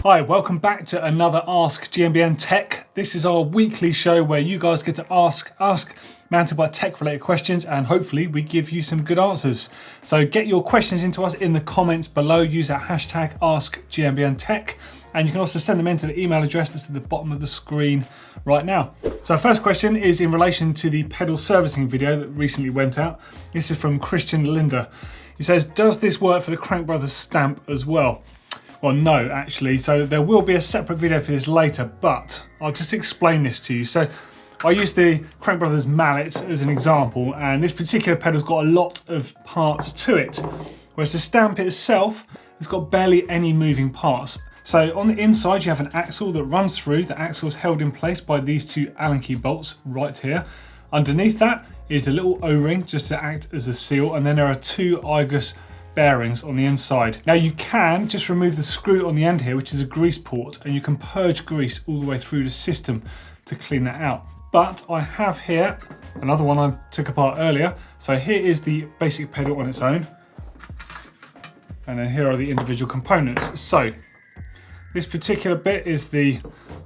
Hi, welcome back to another Ask GMBN Tech. This is our weekly show where you guys get to ask mountain bike tech related questions and hopefully we give you some good answers. So get your questions into us in the comments below, use that hashtag AskGMBNTech, and you can also send them into the email address that's at the bottom of the screen right now. So our first question is in relation to the pedal servicing video that recently went out. This is from Christian Linder. He says, does this work for the Crank Brothers stamp as well? Well, no, actually. So there will be a separate video for this later, but I'll just explain this to you. So I used the Crank Brothers mallet as an example, and this particular pedal's got a lot of parts to it, whereas the stamp itself has got barely any moving parts. So on the inside, you have an axle that runs through. The axle is held in place by these two Allen key bolts right here. Underneath that is a little O-ring just to act as a seal, and then there are two Igus bearings on the inside. Now you can just remove the screw on the end here, which is a grease port, and you can purge grease all the way through the system to clean that out. But I have here another one I took apart earlier. So here is the basic pedal on its own, and then here are the individual components. So this particular bit is the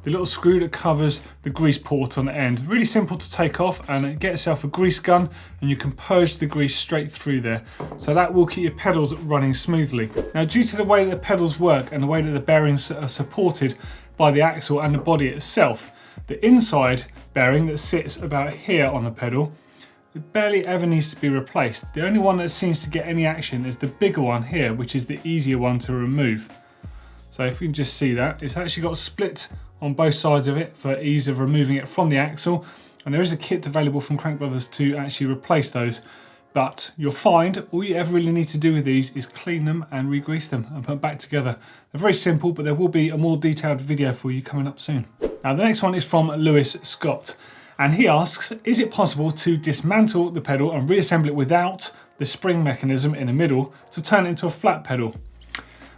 little screw that covers the grease port on the end. Really simple to take off, and get yourself a grease gun and you can purge the grease straight through there. So that will keep your pedals running smoothly. Now, due to the way that the pedals work and the way that the bearings are supported by the axle and the body itself, the inside bearing that sits about here on the pedal, it barely ever needs to be replaced. The only one that seems to get any action is the bigger one here, which is the easier one to remove. So if you can just see that, it's actually got a split on both sides of it for ease of removing it from the axle. And there is a kit available from Crank Brothers to actually replace those. But you'll find all you ever really need to do with these is clean them and re-grease them and put them back together. They're very simple, but there will be a more detailed video for you coming up soon. Now the next one is from Lewis Scott. And he asks, is it possible to dismantle the pedal and reassemble it without the spring mechanism in the middle to turn it into a flat pedal?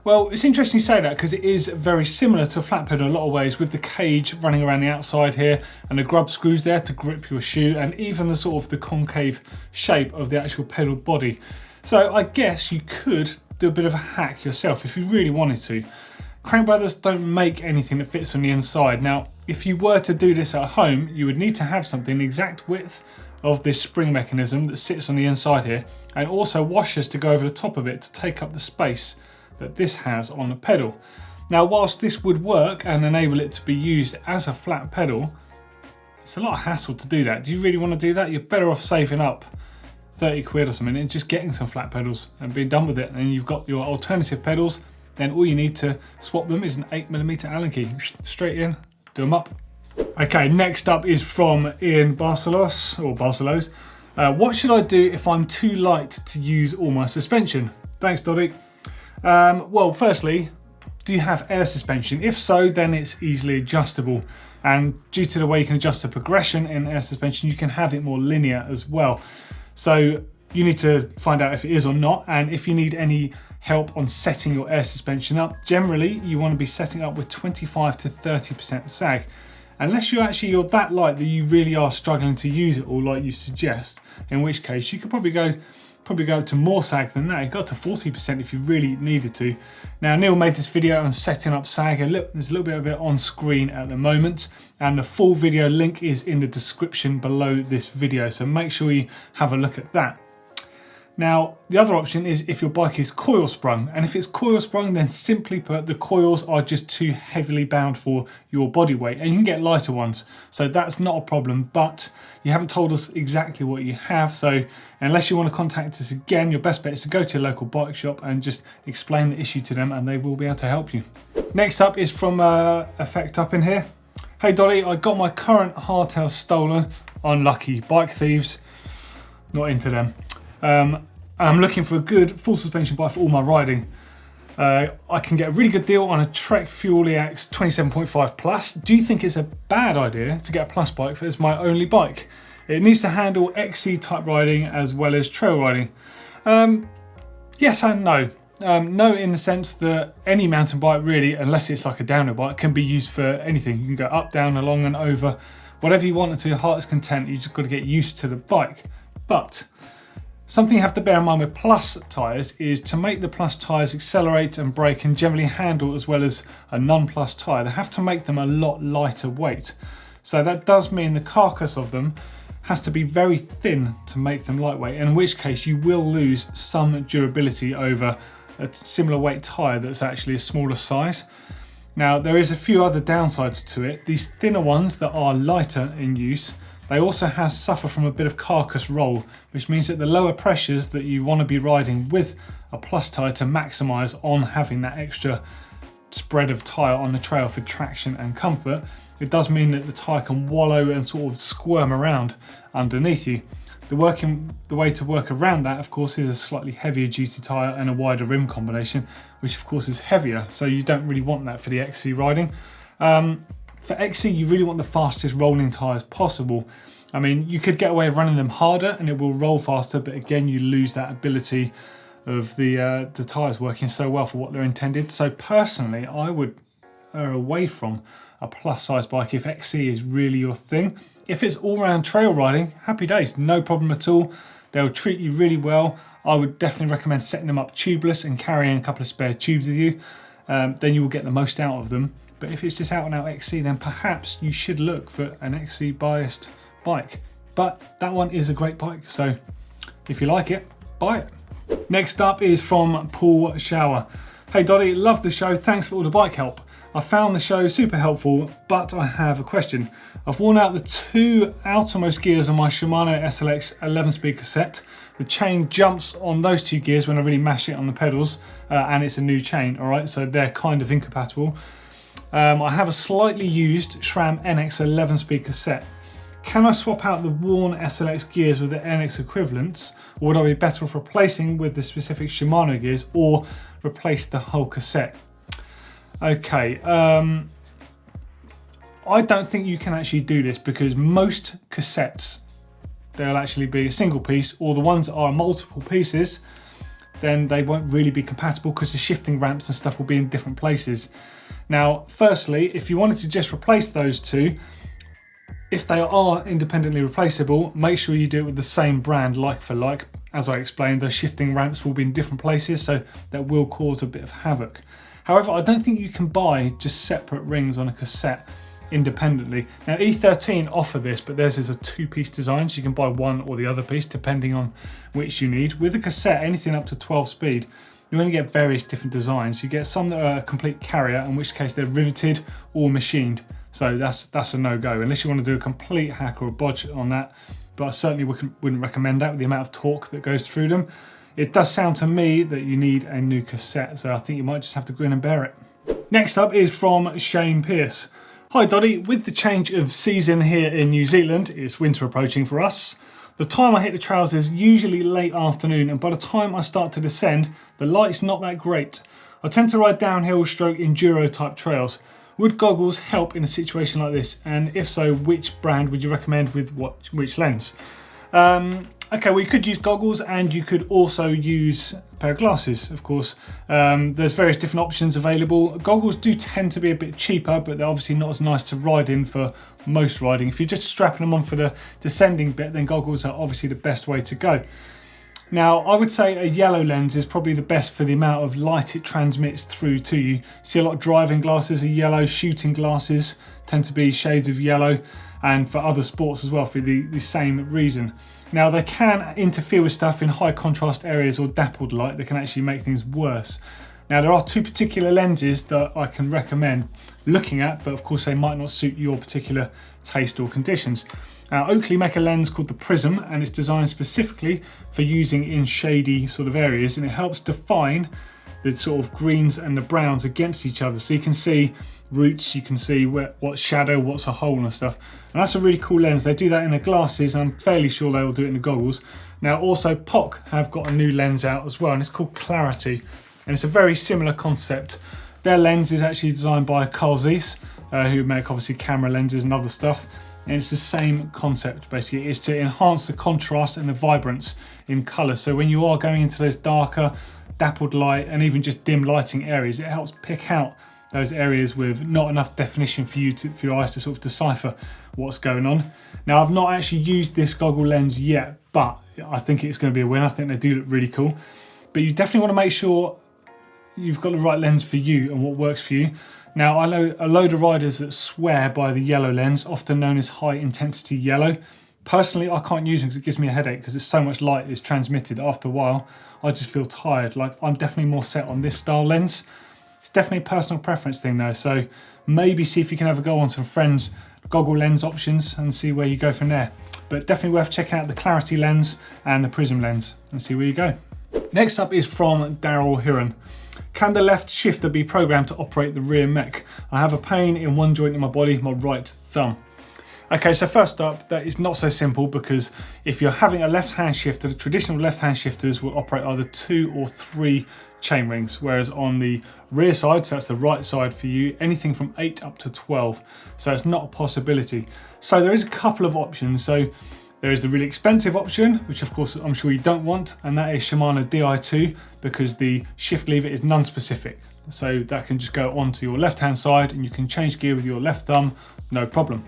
Well, it's interesting you say that because it is very similar to a flat pedal in a lot of ways, with the cage running around the outside here and the grub screws there to grip your shoe, and even the sort of the concave shape of the actual pedal body. So I guess you could do a bit of a hack yourself if you really wanted to. Crank Brothers don't make anything that fits on the inside. Now, if you were to do this at home, you would need to have something the exact width of this spring mechanism that sits on the inside here, and also washers to go over the top of it to take up the space that this has on the pedal. Now, whilst this would work and enable it to be used as a flat pedal, it's a lot of hassle to do that. Do you really want to do that? You're better off saving up 30 quid or something and just getting some flat pedals and being done with it. And you've got your alternative pedals, then all you need to swap them is an 8mm Allen key. Straight in, do them up. Okay, next up is from Ian Barcelos. What should I do if I'm too light to use all my suspension? Thanks, Doddy. Well, firstly, do you have air suspension? If so, then it's easily adjustable. And due to the way you can adjust the progression in air suspension, you can have it more linear as well. So you need to find out if it is or not. And if you need any help on setting your air suspension up, generally you want to be setting up with 25 to 30% sag. Unless you're that light that you really are struggling to use it all like you suggest, in which case you could probably go to more sag than that. You got to 40% if you really needed to. Now, Neil made this video on setting up sag. There's a little bit of it on screen at the moment, and the full video link is in the description below this video, so make sure you have a look at that. Now, the other option is if your bike is coil sprung, and if it's coil sprung, then simply put, the coils are just too heavily bound for your body weight, and you can get lighter ones, so that's not a problem. But you haven't told us exactly what you have, so unless you want to contact us again, your best bet is to go to your local bike shop and just explain the issue to them, and they will be able to help you. Next up is from Effect Up in here. Hey Doddy, I got my current hardtail stolen. Unlucky. Bike thieves, not into them. I'm looking for a good full suspension bike for all my riding. I can get a really good deal on a Trek Fuel EX 27.5 Plus. Do you think it's a bad idea to get a Plus bike as my only bike? It needs to handle XC type riding as well as trail riding. Yes and no. No, in the sense that any mountain bike really, unless it's like a downhill bike, can be used for anything. You can go up, down, along and over, whatever you want to your heart's content. You just got to get used to the bike. But Something you have to bear in mind with plus tyres is to make the plus tyres accelerate and brake and generally handle as well as a non-plus tyre, they have to make them a lot lighter weight. So that does mean the carcass of them has to be very thin to make them lightweight, in which case you will lose some durability over a similar weight tyre that's actually a smaller size. Now there is a few other downsides to it. These thinner ones that are lighter in use, they also suffer from a bit of carcass roll, which means that the lower pressures that you want to be riding with a plus tyre to maximise on having that extra spread of tyre on the trail for traction and comfort, it does mean that the tyre can wallow and sort of squirm around underneath you. The way to work around that, of course, is a slightly heavier duty tyre and a wider rim combination, which of course is heavier, so you don't really want that for the XC riding. For XC, you really want the fastest rolling tyres possible. I mean, you could get away with running them harder and it will roll faster, but again, you lose that ability of the tyres working so well for what they're intended. So personally, I would err away from a plus size bike if XC is really your thing. If it's all round trail riding, happy days, no problem at all. They'll treat you really well. I would definitely recommend setting them up tubeless and carrying a couple of spare tubes with you. Then you will get the most out of them. But if it's just out and out XC, then perhaps you should look for an XC biased bike. But that one is a great bike, so if you like it, buy it. Next up is from Paul Shower. Hey Doddy, love the show, thanks for all the bike help. I found the show super helpful, but I have a question. I've worn out the two outermost gears on my Shimano SLX 11-speed cassette. The chain jumps on those two gears when I really mash it on the pedals, and it's a new chain, all right? So they're kind of incompatible. I have a slightly used SRAM NX 11-speed cassette. Can I swap out the worn SLX gears with the NX equivalents, or would I be better off replacing with the specific Shimano gears, or replace the whole cassette? Okay, I don't think you can actually do this because most cassettes, they'll actually be a single piece, or the ones that are multiple pieces, then they won't really be compatible because the shifting ramps and stuff will be in different places. Now, firstly, if you wanted to just replace those two, if they are independently replaceable, make sure you do it with the same brand, like for like. As I explained, those shifting ramps will be in different places, so that will cause a bit of havoc. However, I don't think you can buy just separate rings on a cassette independently. Now E13 offer this, but theirs is a two-piece design, so you can buy one or the other piece depending on which you need. With a cassette, anything up to 12 speed, you only get various different designs. You get some that are a complete carrier, in which case they're riveted or machined. So that's a no-go, unless you want to do a complete hack or a bodge on that. But I certainly wouldn't recommend that with the amount of torque that goes through them. It does sound to me that you need a new cassette, so I think you might just have to grin and bear it. Next up is from Shane Pierce. Hi Doddy, with the change of season here in New Zealand, it's winter approaching for us. The time I hit the trails is usually late afternoon, and by the time I start to descend, the light's not that great. I tend to ride downhill stroke enduro type trails. Would goggles help in a situation like this? And if so, which brand would you recommend with which lens? Okay, well you could use goggles and you could also use a pair of glasses, of course. There's various different options available. Goggles do tend to be a bit cheaper, but they're obviously not as nice to ride in for most riding. If you're just strapping them on for the descending bit, then goggles are obviously the best way to go. Now, I would say a yellow lens is probably the best for the amount of light it transmits through to you. See a lot of driving glasses are yellow, shooting glasses tend to be shades of yellow, and for other sports as well for the same reason. Now, they can interfere with stuff in high contrast areas or dappled light that can actually make things worse. Now, there are two particular lenses that I can recommend looking at, but of course they might not suit your particular taste or conditions. Oakley make a lens called the Prism, and it's designed specifically for using in shady sort of areas, and it helps define the sort of greens and the browns against each other, so you can see roots, you can see what's shadow, what's a hole and stuff. And that's a really cool lens. They do that in the glasses, and I'm fairly sure they will do it in the goggles. Now also POC have got a new lens out as well, and it's called Clarity, and it's a very similar concept. Their lens is actually designed by Carl Zeiss, who make obviously camera lenses and other stuff. And it's the same concept basically. It's to enhance the contrast and the vibrance in colour. So when you are going into those darker, dappled light and even just dim lighting areas, it helps pick out those areas with not enough definition for your eyes to sort of decipher what's going on. Now, I've not actually used this goggle lens yet, but I think it's going to be a win. I think they do look really cool. But you definitely want to make sure you've got the right lens for you and what works for you. Now, I know a load of riders that swear by the yellow lens, often known as high intensity yellow. Personally, I can't use them because it gives me a headache because it's so much light is transmitted. After a while, I just feel tired. Like, I'm definitely more set on this style lens. It's definitely a personal preference thing though. So maybe see if you can have a go on some friends' goggle lens options and see where you go from there. But definitely worth checking out the clarity lens and the prism lens and see where you go. Next up is from Daryl Hiran. Can the left shifter be programmed to operate the rear mech? I have a pain in one joint in my body, my right thumb. Okay, so first up, that is not so simple because if you're having a left-hand shifter, the traditional left-hand shifters will operate either 2 or 3 chain rings, whereas on the rear side, so that's the right side for you, anything from 8 up to 12. So it's not a possibility. So there is a couple of options. So there is the really expensive option, which of course I'm sure you don't want, and that is Shimano Di2 because the shift lever is non-specific. So that can just go onto your left-hand side and you can change gear with your left thumb, no problem.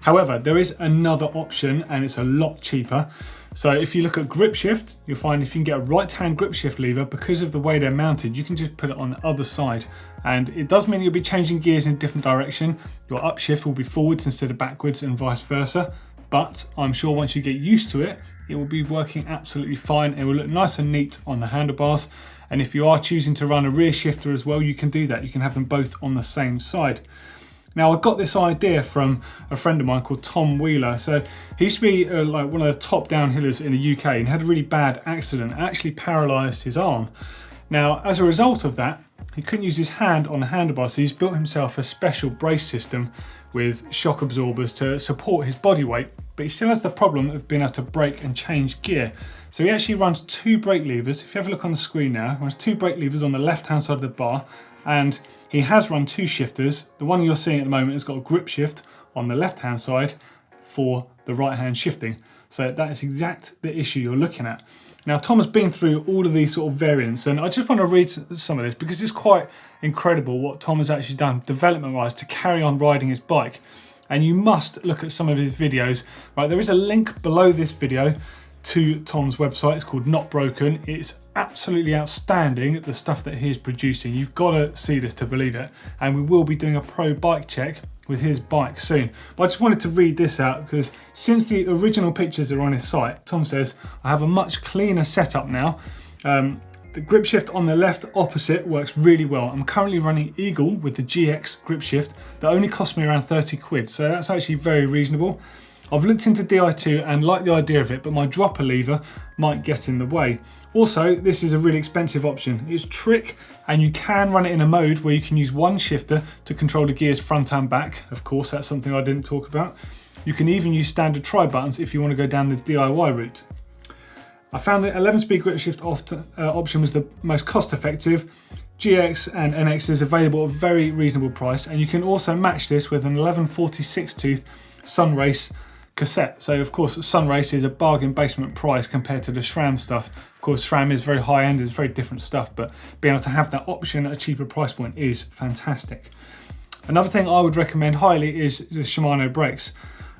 However, there is another option and it's a lot cheaper. So if you look at grip shift, you'll find if you can get a right-hand grip shift lever, because of the way they're mounted, you can just put it on the other side. And it does mean you'll be changing gears in a different direction. Your upshift will be forwards instead of backwards and vice versa. But I'm sure once you get used to it, it will be working absolutely fine. It will look nice and neat on the handlebars. And if you are choosing to run a rear shifter as well, you can do that. You can have them both on the same side. Now, I got this idea from a friend of mine called Tom Wheeler. So he used to be like one of the top downhillers in the UK and had a really bad accident, actually paralysed his arm. Now, as a result of that, he couldn't use his hand on the handlebar, so he's built himself a special brace system with shock absorbers to support his body weight, but he still has the problem of being able to brake and change gear. So he actually runs 2 brake levers. If you have a look on the screen now, he runs 2 brake levers on the left-hand side of the bar, and he has run 2 shifters. The one you're seeing at the moment has got a grip shift on the left-hand side for the right-hand shifting. So that is exact the issue you're looking at. Now, Tom has been through all of these sort of variants, and I just want to read some of this because it's quite incredible what Tom has actually done development-wise to carry on riding his bike. And you must look at some of his videos. Right, there is a link below this video to Tom's website. It's called Not Broken. It's absolutely outstanding, the stuff that he is producing. You've got to see this to believe it. And we will be doing a pro bike check with his bike soon. But I just wanted to read this out because since the original pictures are on his site, Tom says, I have a much cleaner setup now. The grip shift on the left opposite works really well. I'm currently running Eagle with the GX grip shift that only cost me around 30 quid. So that's actually very reasonable. I've looked into Di2 and like the idea of it, but my dropper lever might get in the way. Also, this is a really expensive option. It's trick, and you can run it in a mode where you can use one shifter to control the gears front and back. Of course, that's something I didn't talk about. You can even use standard tri-buttons if you want to go down the DIY route. I found the 11-speed grip shift option was the most cost-effective. GX and NX is available at a very reasonable price, and you can also match this with an 1146 tooth Sunrace cassette. So of course Sunrace is a bargain basement price compared to the SRAM stuff. Of course SRAM is very high end, it's very different stuff, but being able to have that option at a cheaper price point is fantastic. Another thing I would recommend highly is the Shimano brakes.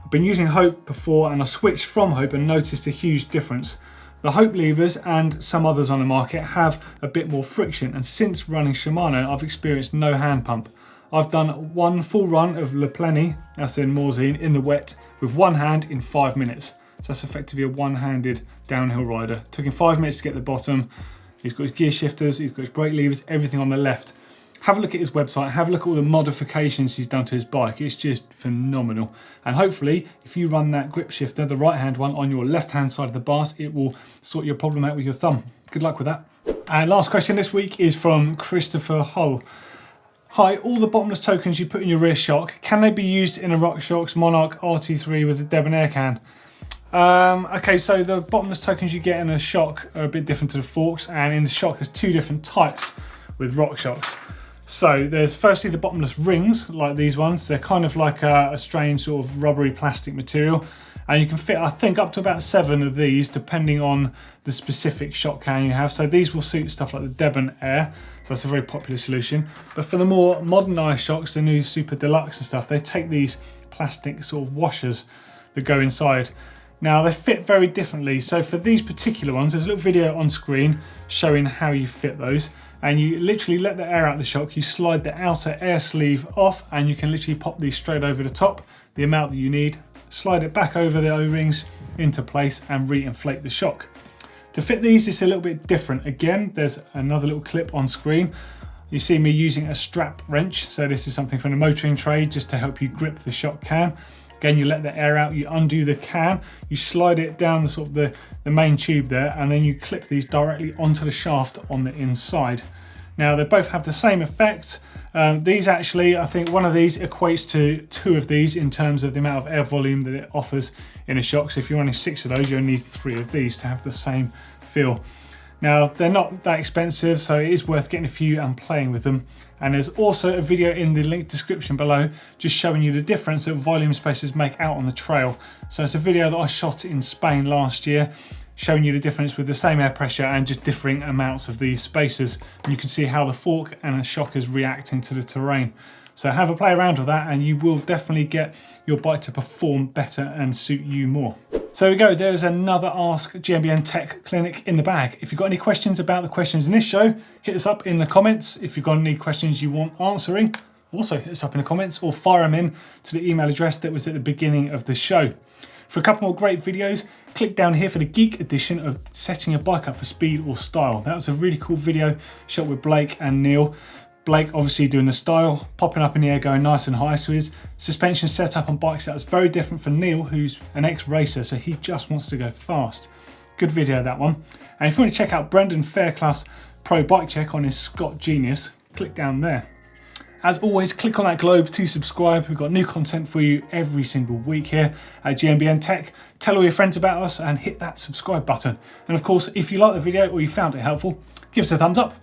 I've been using Hope before and I switched from Hope and noticed a huge difference. The Hope levers and some others on the market have a bit more friction, and since running Shimano I've experienced no hand pump. I've done one full run of Le Pleni, that's in Morzine, in the wet with one hand in 5 minutes. So that's effectively a one-handed downhill rider. Took him 5 minutes to get to the bottom. He's got his gear shifters, he's got his brake levers, everything on the left. Have a look at his website, have a look at all the modifications he's done to his bike. It's just phenomenal. And hopefully, if you run that grip shifter, the right-hand one, on your left-hand side of the bars, it will sort your problem out with your thumb. Good luck with that. And last question this week is from Christopher Hull. Hi, all the bottomless tokens you put in your rear shock, can they be used in a RockShox Monarch RT3 with a debonair can? Okay, so the bottomless tokens you get in a shock are a bit different to the forks, and in the shock there's 2 different types with RockShox. So there's firstly the bottomless rings, like these ones. They're kind of like a strange sort of rubbery plastic material. And you can fit, I think, up to about 7 of these, depending on the specific shock can you have. So these will suit stuff like the Debonair, so that's a very popular solution. But for the more modernised shocks, the new Super Deluxe and stuff, they take these plastic sort of washers that go inside. Now they fit very differently, so for these particular ones there's a little video on screen showing how you fit those, and you literally let the air out of the shock, you slide the outer air sleeve off and you can literally pop these straight over the top, the amount that you need, slide it back over the O-rings into place and re-inflate the shock. To fit these it's a little bit different. Again, there's another little clip on screen. You see me using a strap wrench, so this is something from the motoring trade just to help you grip the shock can. Again, you let the air out, you undo the can, you slide it down the main tube there, and then you clip these directly onto the shaft on the inside. Now they both have the same effect. These actually, I think one of these equates to 2 of these in terms of the amount of air volume that it offers in a shock. So if you're running 6 of those, you only need 3 of these to have the same feel. Now they're not that expensive, so it is worth getting a few and playing with them. And there's also a video in the link description below just showing you the difference that volume spacers make out on the trail. So it's a video that I shot in Spain last year, showing you the difference with the same air pressure and just differing amounts of these spacers. And you can see how the fork and the shock is reacting to the terrain. So have a play around with that and you will definitely get your bike to perform better and suit you more. So there we go, there's another Ask GMBN Tech clinic in the bag. If you've got any questions about the questions in this show, hit us up in the comments. If you've got any questions you want answering, also hit us up in the comments or fire them in to the email address that was at the beginning of the show. For a couple more great videos, click down here for the geek edition of setting your bike up for speed or style. That was a really cool video shot with Blake and Neil. Blake obviously doing the style, popping up in the air, going nice and high. So his suspension setup on bikes, that was very different from Neil, who's an ex-racer, so he just wants to go fast. Good video, that one. And if you want to check out Brendan Fairclough's Pro Bike Check on his Scott Genius, click down there. As always, click on that globe to subscribe. We've got new content for you every single week here at GMBN Tech. Tell all your friends about us and hit that subscribe button. And of course, if you like the video or you found it helpful, give us a thumbs up.